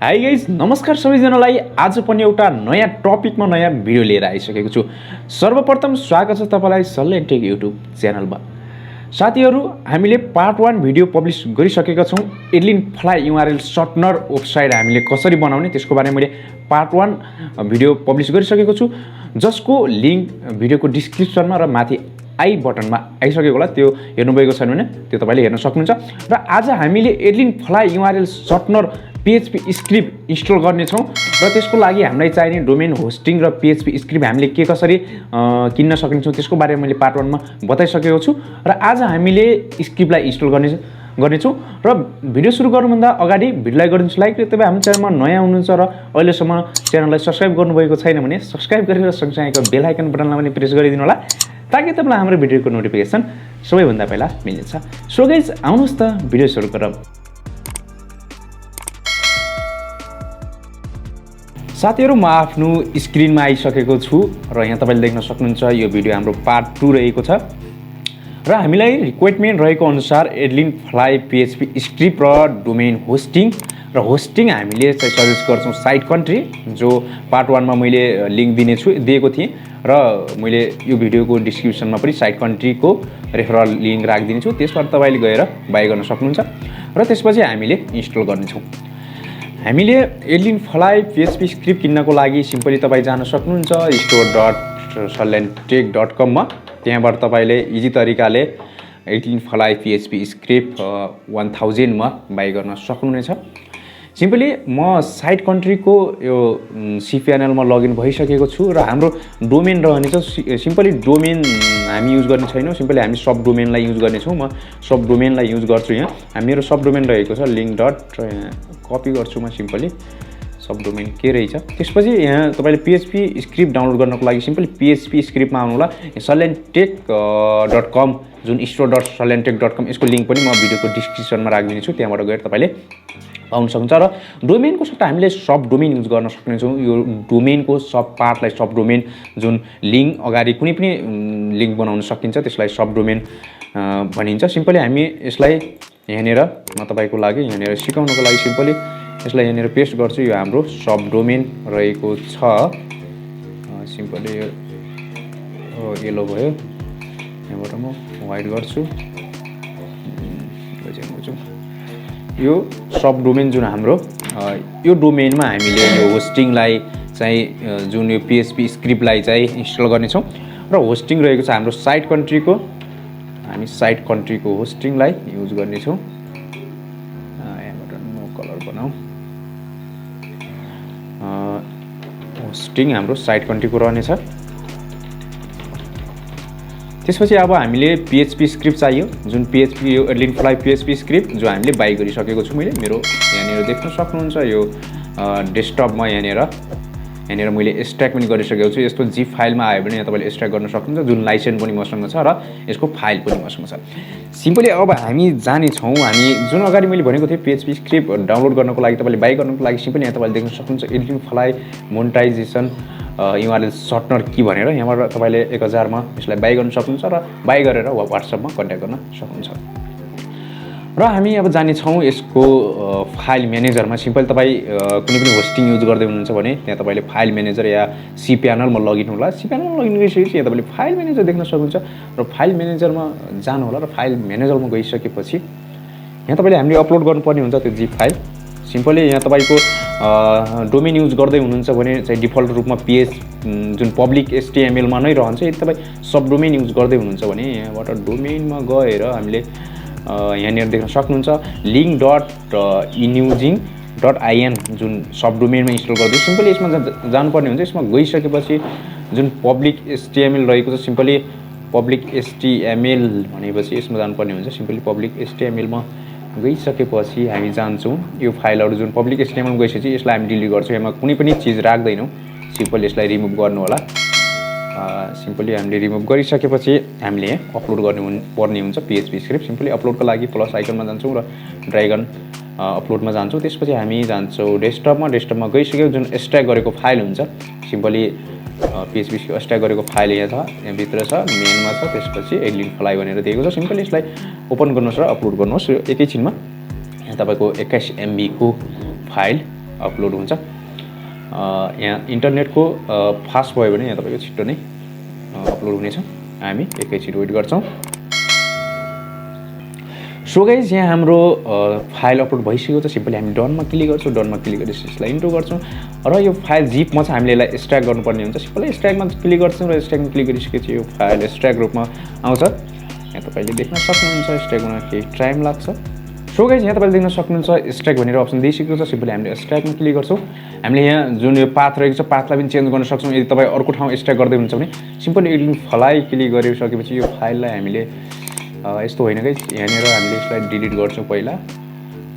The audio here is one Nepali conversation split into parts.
हाई गाइज नमस्कार सबैजनालाई आज पनि एउटा नयाँ टपिकमा नयाँ भिडियो लिएर आइसकेको छु। सर्वप्रथम स्वागत छ तपाईलाई सल्यान्टेक युट्युब च्यानलमा। साथीहरू हामीले पार्ट 1 भिडियो पब्लिस गरिसकेका छौँ। एडलिनफ्लाई युआरएल शॉर्टनर वेबसाइट हामीले कसरी बनाउने त्यसको बारेमा मैले पार्ट 1 भिडियो पब्लिस गरिसकेको छु, जसको लिंक भिडियोको डिस्क्रिप्सनमा र माथि आई बटनमा आइसकेको होला। त्यो हेर्नुभएको छैन भने त्यो तपाईले हेर्न सक्नुहुन्छ। र आज हामीले AdLinkFly URL shortener PHP script install गर्ने छौं र त्यसको लागि हामीलाई चाहिने डोमेन होस्टिङ र PHP स्क्रिप्ट हामीले के कसरी किन्न सक्छौं त्यसको बारेमा मैले पार्ट 1 मा बताइसकेको छु। र आज हामीले स्क्रिप्टलाई इन्स्टल गर्नेछौं। र भिडियो सुरु गर्नुभन्दा अगाडि भिडियोलाई गरिदिनुस् लाइक। र तपाईं हाम्रो च्यानलमा नयाँ हुनुहुन्छ र अहिलेसम्म च्यानललाई सब्स्क्राइब गर्नुभएको छैन भने सब्स्क्राइब गरेर सँगसँगैको बेल आइकन बटनलाई पनि प्रेस गरिदिनु होला, ताकि तपाईलाई हाम्रो भिडियोको नोटिफिकेसन सबैभन्दा पहिला मिल्नेछ। सो गाइस आउनुस् त भिडियो सुरु गरौँ। साथीहरु म आफ्नो स्क्रिनमा आइसकेको छु र यहाँ तपाईले देख्न सक्नुहुन्छ यो भिडियो हाम्रो पार्ट 2 रहेको छ। र हामीलाई रिक्वायरमेन्ट रहेको अनुसार एडलिनफ्लाई PHP स्क्रिप्ट र डोमेन होस्टिङ र होस्टिङ हामीले चाहिँ सजेस्ट गर्छौं साइट कन्ट्री, जो पार्ट 1 मा मैले लिंक दिएको थिएँ र मैले यो भिडियोको डिस्क्रिप्सनमा पनि साइट कन्ट्रीको रेफरल लिंक राखिदिन्छु। त्यसबाट तपाईले गएर बाइ गर्न सक्नुहुन्छ र त्यसपछि हामीले इन्स्टल गर्नेछौं। हामीले एडलिनफ्लाई PHP स्क्रिप्ट किन्नको लागि सिम्पली तपाई जान सक्नुहुन्छ store.salyantech.com मा। त्यहाँबाट तपाईले इजी तरिकाले एडलिनफ्लाई PHP स्क्रिप्ट 1000 मा बाइ गर्न सक्नुहुनेछ। सिम्पली म साइट कन्ट्रीको यो cPanel मा लगइन भइसकेको छु र हाम्रो डोमेन रहनेछ। सिम्पली डोमेन हामी युज गर्ने छैनौं, सिम्पली हामी सब डोमेनलाई युज गर्ने छौं। म सब डोमेनलाई युज गर्छु। यहाँ मेरो सब डोमेन रहेको छ लिंक डट, कपी गर्छु म सिम्पली सब डोमेन के रहेछ। त्यसपछि यहाँ तपाईले PHP स्क्रिप्ट डाउनलोड गर्नको लागि सिम्पली PHP स्क्रिप्टमा आउनु होला। salyantech.com जुन store.salyantech.com यसको लिंक पनि म भिडियोको डिस्क्रिप्सनमा राखिदिन्छु, त्यहाँबाट गएर तपाईले पाउन सक्नुहुन्छ। र डोमेनको सट्टा हामीले सब डोमेन युज गर्न सक्नेछौँ। यो डोमेनको सब पार्टलाई सब डोमेन जुन लिंक अगाडि कुनै पनि लिंक बनाउन सकिन्छ त्यसलाई सब डोमेन भनिन्छ। सिम्पली हामी यसलाई यहाँनेर म तपाईको लागि यहाँनेर सिकाउनको लागि सिम्पली यसलाई यहाँनेर पेस्ट गर्छु। यो हाम्रो सब डोमेन रहेको छ। सिम्पली येलो भयो, यहाँबाट म व्हाइट गर्छु। यो सब डोमेन जुन हाम्रो यो डोमेनमा हामीले यो होस्टिङलाई चाहिँ जुन यो PHP स्क्रिप्टलाई चाहिँ इन्स्टल गर्ने छौं र होस्टिङ रहेको छ हाम्रो साइट कन्ट्रीको। हामी साइट कन्ट्रीको होस्टिङलाई युज गर्ने छौं। यहाँबाट म कलर बनाऊ। होस्टिङ हाम्रो साइट कन्ट्रीको रहनेछ। त्यसपछि अब हामीले PHP स्क्रिप्ट चाहियो, जुन PHP यो एडलिनफ्लाई PHP स्क्रिप्ट जो हामीले बाइ गरिसकेको छु। मैले मेरो यहाँनेर देख्न सक्नुहुन्छ यो डेस्कटपमा यहाँनेर मैले एक्सट्र्याक्ट पनि गरिसकेको छु। यस्तो जिप फाइलमा आयो भने यहाँ तपाईले एक्सट्र्याक्ट गर्न सक्नुहुन्छ, जुन लाइसेन्स पनि मसँग छ र यसको फाइल पनि मसँग छ। सिम्पली अब हामी जाने छौं। हामी जुन अगाडि मैले भनेको थिएँ PHP स्क्रिप्ट डाउनलोड गर्नको लागि तपाईले बाइ गर्नको लागि सिम्पली यहाँ तपाईले देख्न सक्नुहुन्छ एडलिनफ्लाई मोनेटाइजेसन URL शॉर्टनर की भनेर यहाँबाट तपाईले 1000 मा यसलाई बाइ गर्न सक्नुहुन्छ र बाइ गरेर WhatsApp मा कन्ट्याक्ट गर्न सक्नुहुन्छ। र हामी अब जाने छौं यसको फाइल म्यानेजरमा। सिम्पल तपाई कुनै पनि होस्टिङ युज गर्दै हुनुहुन्छ भने त्यहाँ तपाईले फाइल म्यानेजर या cPanel मा लगइन होला। cPanel मा लगइन गरिसकेपछि यहाँ तपाईले फाइल म्यानेजर देख्न सक्नुहुन्छ र फाइल म्यानेजरमा जानु होला। र फाइल म्यानेजरमा गइसकेपछि यहाँ तपाईले हामीले अपलोड गर्नुपर्ने हुन्छ त्यो जिप फाइल। सिम्पली यहाँ तपाईको डोमेन युज गर्दै हुनुहुन्छ भने चाहिँ डिफल्ट रूपमा जुन पब्लिक HTML मा नै रहन्छ। यदि तपाई सब डोमेन युज गर्दै हुनुहुन्छ भने यहाँबाट डोमेनमा गएर हामीले यहाँनेर देख्न सक्नुहुन्छ link.inusing.in जुन सब डोमेनमा इन्स्टल गर्दै सिम्पली यसमा जानुपर्ने हुन्छ। यसमा गइसकेपछि जुन पब्लिक HTML रहेको छ सिम्पली पब्लिक HTML भनेपछि यसमा जानुपर्ने हुन्छ। सिम्पली पब्लिक HTML मा गइसकेपछि हामी जान्छौं। यो फाइलहरु जुन पब्लिक HTML मा गइसकेपछि यसलाई हामी डिलिट गर्छौं। यसमा कुनै पनि चीज राख्दैनौं। सिम्पली यसलाई रिमुभ गर्नु होला। सिम्पली हामीले रिमुभ गरिसकेपछि हामीले अपलोड गर्नुपर्ने हुन्छ PHP स्क्रिप्ट। सिम्पली अपलोडको लागि प्लस आइकनमा जान्छौं र ड्र्याग अपलोडमा जान्छौं। त्यसपछि हामी जान्छौं डेस्कटपमा। डेस्कटपमा गइसकेपछि जुन एक्सट्र्याक्ट गरेको फाइल हुन्छ सिम्पली PHP एक्सट्र्याक्ट गरेको फाइल यहाँ छ, यहाँ भित्र छ, मेनमा छ। त्यसपछि एडलिनफ्लाई भनेर दिएको छ। सिम्पली यसलाई ओपन गर्नुहोस् र अपलोड गर्नुहोस्। एकैछिनमा यहाँ तपाईको 21 MB को फाइल अपलोड हुन्छ। यहाँ इन्टरनेटको फास्ट भयो भने यहाँ तपाईँको छिटो नै अपलोड हुनेछ। हामी एकैछिन वेट गर्छौँ। सो गाइज यहाँ हाम्रो फाइल अपलोड भइसकेको छ। सिम्पली हामी डनमा क्लिक गर्छौँ। डनमा क्लिक गरेपछि यसलाई इन्ट्रो गर्छौँ र यो फाइल जिपमा छ, हामीले यसलाई एक्सट्र्याक्ट गर्नुपर्ने हुन्छ। सिम्पली एक्सट्र्याक्टमा क्लिक गर्छौँ र एक्सट्र्याक्टमा क्लिक गरिसकेपछि यो फाइल एक्सट्र्याक्ट रूपमा आउँछ। यहाँ तपाईँले देख्न सक्नुहुन्छ एक्सट्र्याक्ट हुन केही टाइम लाग्छ। सो गाइज यहाँ तपाईँले देख्न सक्नुहुन्छ एक्सट्र्याक्ट भनेर अप्सन दिइसकेको छ। सिम्पली हामीले एक्सट्र्याक्टमा क्लिक गर्छौँ। हामीले यहाँ जुन यो पाथ रहेको छ पाथलाई पनि चेन्ज गर्न सक्छौँ। यदि तपाईँ अर्को ठाउँ एक्सट्र्याक्ट गर्दै हुनुहुन्छ भने सिम्पली एडलिङ्कफ्लाई क्लिक गरिसकेपछि यो फाइललाई हामीले यस्तो होइन गाइज, यहाँनिर हामीले यसलाई डिलिट गर्छौँ। पहिला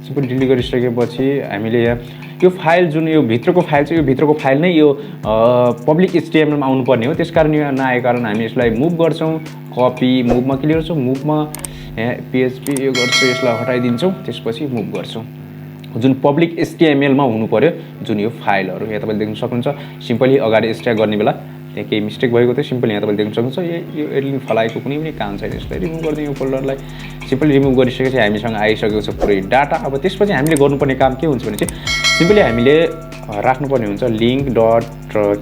सिम्पली डिलिट गरिसकेपछि हामीले यहाँ यो फाइल जुन यो भित्रको फाइल छ यो भित्रको फाइल नै यो पब्लिक एचटिएमएलमा आउनुपर्ने हो। त्यसकारण यो नआएको कारण हामी यसलाई मुभ गर्छौँ। कपी मुभमा क्लिक गर्छौँ। मुभमा यहाँ पिएचपी यो गर्छौँ, यसलाई हटाइदिन्छौँ। त्यसपछि मुभ गर्छौँ। जुन पब्लिक एचटिएमएलमा हुनु पर्यो जुन यो फाइलहरू यहाँ तपाईँले देख्न सक्नुहुन्छ। सिम्पली अगाडि एक्सट्र्याक्ट गर्ने बेला त्यहाँ केही मिस्टेक भएको थियो। सिम्पली यहाँ तपाईँले देख्न सक्नुहुन्छ यो एडलिङ्कफ्लाईको कुनै पनि काम छैन। यसलाई रिमुभ गरिदिउँ। यो फोल्डरलाई सिम्पली रिमुभ गरिसकेपछि हामीसँग आइसकेको छ पुरै डाटा। अब त्यसपछि हामीले गर्नुपर्ने काम के हुन्छ भने चाहिँ सिम्पली हामीले राख्नुपर्ने हुन्छ लिङ्क डट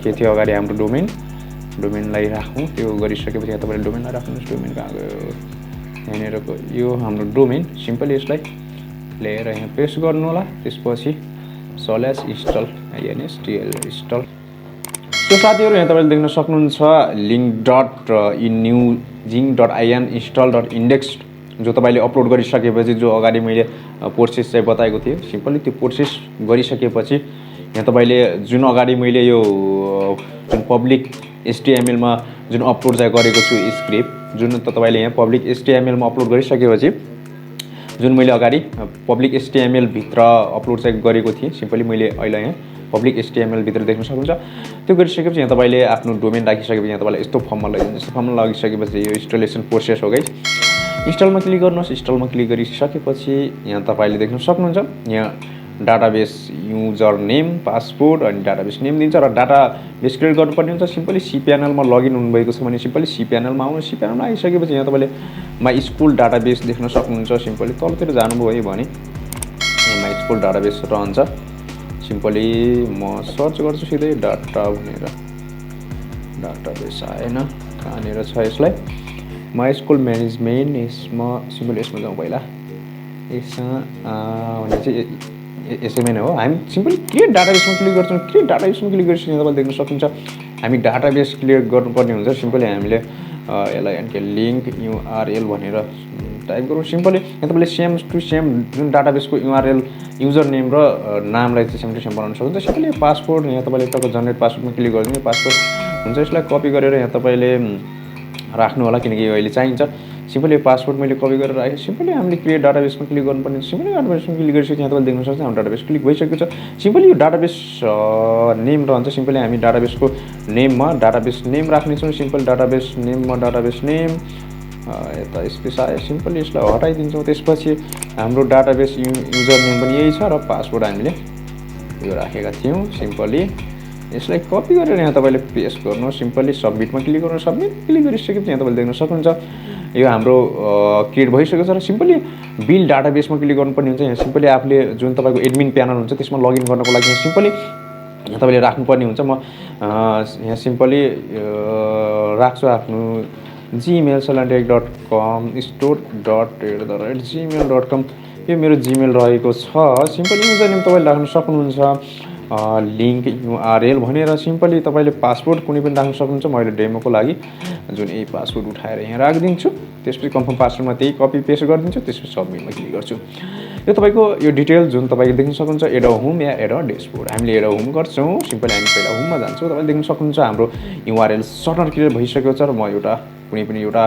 के थियो अगाडि हाम्रो डोमेनलाई राखौँ। त्यो गरिसकेपछि यहाँ तपाईँले डोमेनलाई राख्नुहोस्। डोमेन कहाँ गयो? यहाँनिरको यो हाम्रो डोमेन। सिम्पली यसलाई ल्याएर यहाँ पेस्ट गर्नु होला। त्यसपछि सल्यास इन्स्टल INSTL इन्स्टल। त्यो साथीहरू यहाँ तपाईँले देख्न सक्नुहुन्छ link dot new zing dot IN install dot index जो तपाईँले अपलोड गरिसकेपछि जो अगाडि मैले प्रोसेस चाहिँ बताएको थिएँ। सिम्पली त्यो प्रोसेस गरिसकेपछि यहाँ तपाईँले जुन अगाडि मैले यो जुन पब्लिक एचटिएमएलमा जुन अपलोड चाहिँ गरेको छु स्क्रिप्ट जुन तपाईँले यहाँ पब्लिक एचटिएमएलमा अपलोड गरिसकेपछि जुन मैले अगाडि पब्लिक एचटिएमएल भित्र अपलोड चाहिँ गरेको थिएँ। सिम्पली मैले अहिले यहाँ पब्लिक एचटिएमएल भित्र देख्न सक्नुहुन्छ। त्यो गरिसकेपछि यहाँ तपाईँले आफ्नो डोमेन राखिसकेपछि यहाँ तपाईँलाई यस्तो फर्ममा लगिदिन्छ। यस्तो फर्ममा लगिसकेपछि यो इन्स्टलेसन प्रोसेस हो गाइस। इन्स्टलमा क्लिक गर्नुहोस्। इन्स्टलमा क्लिक गरिसकेपछि यहाँ तपाईँले देख्न सक्नुहुन्छ यहाँ डाटाबेस युजर नेम पासवर्ड अनि डाटाबेस नेम दिन्छ र डाटाबेस क्रिएट गर्नुपर्ने हुन्छ। सिम्पली सी प्यानलमा लगइन हुनुभएको छ भने सिम्पली सी प्यानलमा आउनु। सी प्यानलमा आइसकेपछि यहाँ तपाईँले माई स्कुल डाटाबेस देख्न सक्नुहुन्छ। सिम्पली तलतिर जानुभयो भने माई स्कुल डाटाबेस रहन्छ। सिम्पली म सर्च गर्छु सिधै डाटा भनेर, डाटाबेस आएन कहाँनिर छ यसलाई माई स्कुल म्यानेजमेन्ट। यसमा सिम्पली यसमा जाउँ पहिला। यसमा भने चाहिँ एसएमएन हो। हामी सिम्पली क्रिएट डाटाबेसमा क्लिक गर्छौँ। क्रिएट डाटाबेसमा क्लिक गरिसकेपछि तपाईँले देख्न सक्नुहुन्छ हामी डाटाबेस क्रिएट गर्नुपर्ने हुन्छ। सिम्पली हामीले यसलाई अनि लिङ्क URL भनेर टाइप गरौँ। सिम्पली यहाँ तपाईँले सेम टु सेम जुन डाटाबेसको URL युजर नेम र नामलाई चाहिँ सेम टु सेम बनाउन सक्नुहुन्छ। सिम्पली पासवर्ड यहाँ तपाईँले टक्क जेनेरेट पासवर्डमा क्लिक गरिदिनु। पासवर्ड हुन्छ। यसलाई कपी गरेर यहाँ तपाईँले राख्नु होला किनकि यो अहिले चाहिन्छ। सिम्पली पासवर्ड मैले कपी गरेर राखेँ। सिम्पली हामीले क्रिएट डाटाबेसमा क्लिक गर्नुपर्ने। सिम्पली डाटाबेसमा क्लिक गरिसकेपछि यहाँ तपाईँले देख्न सक्नुहुन्छ हाम्रो डाटाबेस क्लिक भइसकेको छ। सिम्पली यो डाटाबेस नेम रहन्छ। सिम्पली हामी डाटाबेसको नेममा डाटाबेस नेम राख्नेछौँ। सिम्पल डाटाबेस नेममा डाटाबेस नेम यता स्पेस आयो। सिम्पली यसलाई हटाइदिन्छौँ। त्यसपछि हाम्रो डाटाबेस युजर नेम पनि यही छ र पासवर्ड हामीले यो राखेका थियौँ। सिम्पली यसलाई कपी गरेर यहाँ तपाईँले पेस्ट गर्नु। सिम्पली सबमिटमा क्लिक गर्नु। सबमिट क्लिक गरिसकेपछि यहाँ तपाईँले देख्न सक्नुहुन्छ यो हाम्रो क्रिएट भइसकेको छ र सिम्पली बिल डाटाबेसमा क्लिक गर्नुपर्ने हुन्छ। यहाँ सिम्पली आफूले जुन तपाईँको एडमिन प्यानल हुन्छ त्यसमा लगइन गर्नको लागि सिम्पली यहाँ तपाईँले राख्नुपर्ने हुन्छ। म यहाँ सिम्पली राख्छु आफ्नो Gmail salyantech.com store.@gmail.com यो मेरो Gmail रहेको छ। सिम्पली युजर नेम तपाईँले राख्न सक्नुहुन्छ। लिङ्क URL भनेर सिम्पली तपाईँले पासवर्ड कुनै पनि राख्न सक्नुहुन्छ। मैले डेमोको लागि जुन यही पासवर्ड उठाएर यहाँ राखिदिन्छु। त्यसपछि कन्फर्म पासवर्डमा त्यही कपी पेस्ट गरिदिन्छु। त्यसपछि सबमिटमा क्लिक गर्छु। यो तपाईँको यो डिटेल जुन तपाईँले देख्न सक्नुहुन्छ एड होम या एड डेसबोर्ड। हामीले एड होम गर्छौँ। सिम्पली हामी पहिला होममा जान्छौँ। तपाईँले देख्न सक्नुहुन्छ हाम्रो URL सर्टनर क्लियर भइसकेको छ र म कुनै पनि एउटा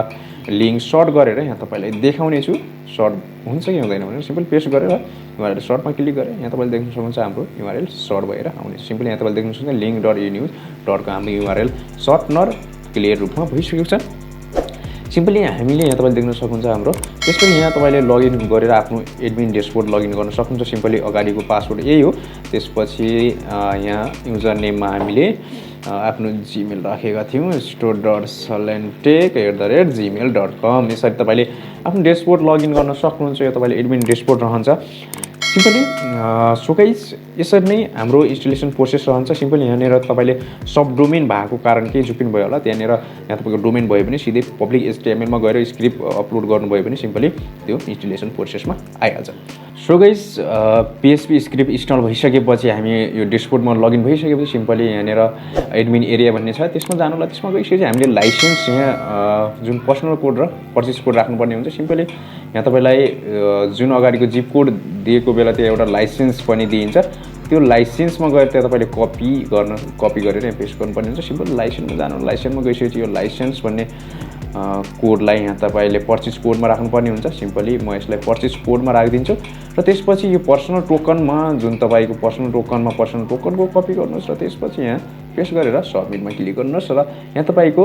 लिङ्क सर्ट गरेर यहाँ तपाईँलाई देखाउने छु। सर्ट हुन्छ कि हुँदैन भनेर सिम्पली पेस्ट गरेर URL सर्टमा क्लिक गरेर यहाँ तपाईँले देख्न सक्नुहुन्छ हाम्रो URL सर्ट भएर आउने। सिम्पली यहाँ तपाईँले देख्न सक्नुहुन्छ link.enews.com हाम्रो URL सर्टनर क्लियर रूपमा भइसकेको छ। सिम्पली हामीले यहाँ तपाईँले देख्न सक्नुहुन्छ हाम्रो। त्यसपछि यहाँ तपाईँले लगइन गरेर आफ्नो एडमिन डेसबोर्ड लगइन गर्न सक्नुहुन्छ। सिम्पली अगाडिको पासवर्ड यही हो। त्यसपछि यहाँ युजर नेममा हामीले आफ्नो Gmail राखेका थियौँ store.salyantech@gmail.com। यसरी तपाईँले आफ्नो डेसबोर्ड लगइन गर्न सक्नुहुन्छ। यो तपाईँले एडमिन डेसबोर्ड रहन्छ। सिम्पली सो गाइस यसरी नै हाम्रो इन्स्टलेसन प्रोसेस रहन्छ। सिम्पली यहाँनिर तपाईँले सब डोमेन भएको कारण केही जुपिन भयो होला, त्यहाँनिर यहाँ तपाईँको डोमेन भयो भने सिधै पब्लिक HTML मा गएर स्क्रिप्ट अपलोड गर्नुभयो भने सिम्पली त्यो इन्स्टलेसन प्रोसेसमा आइहाल्छ। So guys PHP script install भइसकेपछि हामी यो डेस्कबोर्डमा लगइन भइसकेपछि सिम्पली यहाँनिर एडमिन एरिया भन्ने छ, त्यसमा जानु होला। त्यसमा गइसकेपछि हामीले लाइसेन्स यहाँ जुन पर्सनल कोड र पर्चेस कोड राख्नुपर्ने हुन्छ। सिम्पली यहाँ तपाईँलाई जुन अगाडिको जिप कोड दिएको बेला त्यो एउटा लाइसेन्स पनि दिइन्छ, त्यो लाइसेन्समा गएर त्यहाँ तपाईँले कपी गरेर यहाँ पेस्ट गर्नुपर्ने हुन्छ। सिम्पल लाइसेन्समा जानु, लाइसेन्समा गइसकेपछि यो लाइसेन्स भन्ने कोडलाई यहाँ तपाईँले पर्चेस कोडमा राख्नुपर्ने हुन्छ। सिम्पली म यसलाई पर्चेस कोडमा राखिदिन्छु र त्यसपछि यो पर्सनल टोकनमा जुन तपाईँको पर्सनल टोकनको कपी गर्नुहोस् र त्यसपछि यहाँ पेस्ट गरेर सबमिटमा क्लिक गर्नुहोस् र यहाँ तपाईँको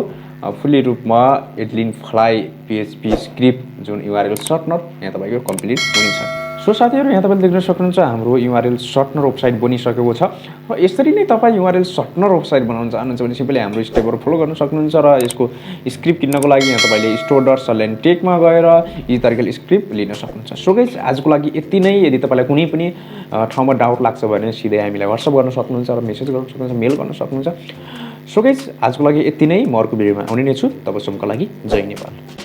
फुल्ली रूपमा एडलिनफ्लाई PHP स्क्रिप्ट जुन URL सर्टनर यहाँ तपाईँको कम्प्लिट हुनेछ। सो साथीहरू यहाँ तपाईँले देख्न सक्नुहुन्छ हाम्रो URL सर्टनर वेबसाइट बनिसकेको छ र यसरी नै तपाईँ URL सर्टनर वेबसाइट बनाउन चाहनुहुन्छ भने सिम्पली हाम्रो स्टेपहरू फलो गर्न सक्नुहुन्छ र यसको स्क्रिप्ट किन्नको लागि यहाँ तपाईँले store.salyantech मा गएर यी तरिकाले स्क्रिप्ट लिन सक्नुहुन्छ। सो गाइस आजको लागि यति नै। यदि तपाईँलाई कुनै पनि ठाउँमा डाउट लाग्छ भने सिधै हामीलाई WhatsApp गर्न सक्नुहुन्छ र मेसेज गर्न सक्नुहुन्छ, मेल गर्न सक्नुहुन्छ। सो गाइस आजको लागि यति नै। म अर्को भिडियोमा आउने नै छु। तबसम्मको लागि जय नेपाल।